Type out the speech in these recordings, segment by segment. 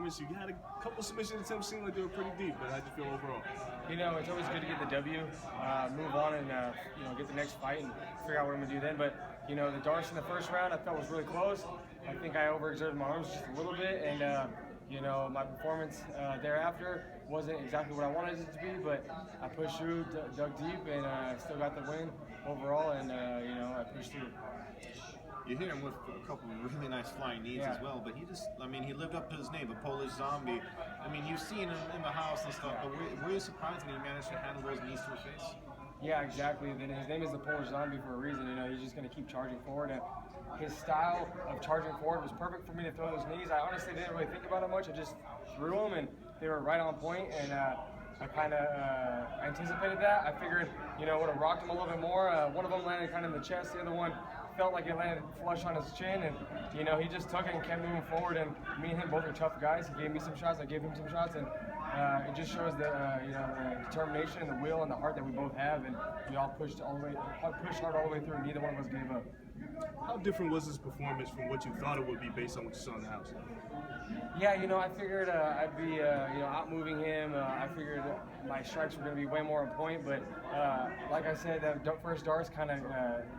performance? You had a couple submission attempts, seemed like they were pretty deep, but how'd you feel overall? You know, it's always good to get the W, move on and, get the next fight and figure out what I'm going to do then. But, the darts in the first round I felt was really close. I think I overexerted my arms just a little bit, and, my performance thereafter wasn't exactly what I wanted it to be, but I pushed through, dug deep, and still got the win overall, and, I pushed through. You hit him with a couple of really nice flying knees as well, but he lived up to his name, the Polish Zombie. You've seen him in the house and stuff, but were you surprised when he managed to handle those knees to his face? Yeah, exactly. His name is the Polish Zombie for a reason. He's just going to keep charging forward. And his style of charging forward was perfect for me to throw those knees. I honestly didn't really think about it much. I just threw them, and they were right on point, and I kind of anticipated that. I figured, would have rocked him a little bit more. One of them landed kind of in the chest. The other one felt like it landed flush on his chin, and he just took it and kept moving forward. And me and him both are tough guys. He gave me some shots, I gave him some shots, and it just shows the the determination and the will and the heart that we both have, and we all pushed hard all the way through. And neither one of us gave up. How different was this performance from what you thought it would be based on what you saw in the house? Yeah, I figured I'd be out moving him. I figured my strikes were going to be way more on point, but like I said, that first darts kind of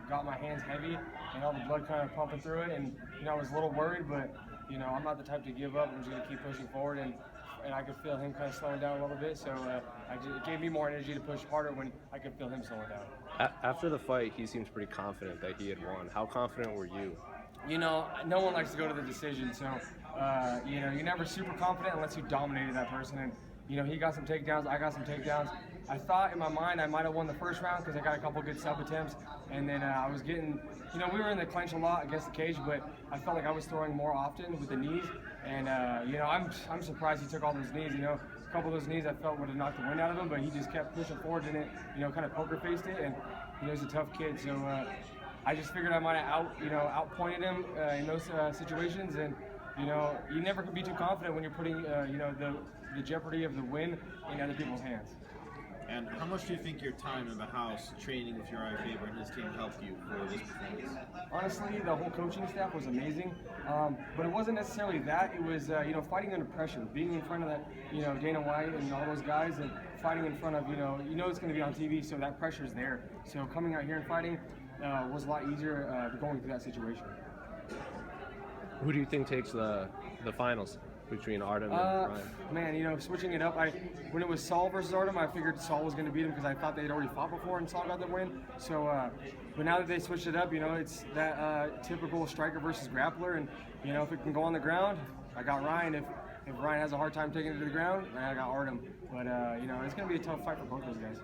got my hands heavy and all the blood kind of pumping through it, and I was a little worried, but I'm not the type to give up. I'm just going to keep pushing forward, and I could feel him kind of slowing down a little bit, so it gave me more energy to push harder when I could feel him slowing down. After the fight, he seems pretty confident that he had won. How confident were you? No one likes to go to the decision, so you're never super confident unless you dominated that person. And he got some takedowns, I got some takedowns. I thought in my mind I might have won the first round because I got a couple good sub attempts, and then I was getting, we were in the clinch a lot against the cage, but I felt like I was throwing more often with the knees, and I'm surprised he took all those knees. A couple of those knees I felt would have knocked the wind out of him, but he just kept pushing forward in it, kind of poker faced it, and he's a tough kid, so I just figured I might have outpointed him in those situations, and you never can be too confident when you're putting the jeopardy of the win in other people's hands. And how much do you think your time in the house training with Uriah Faber and his team helped you for this performance? Honestly, the whole coaching staff was amazing, but it wasn't necessarily that. It was fighting under pressure, being in front of that Dana White and all those guys, and fighting in front of it's going to be on TV, so that pressure's there. So coming out here and fighting was a lot easier going through that situation. Who do you think takes the finals between Artem and Ryan? Man, switching it up, when it was Saul versus Artem, I figured Saul was going to beat him because I thought they'd already fought before and Saul got the win. So, but now that they switched it up, it's that typical striker versus grappler, and if it can go on the ground, I got Ryan. If Ryan has a hard time taking it to the ground, I got Artem. But it's going to be a tough fight for both those guys.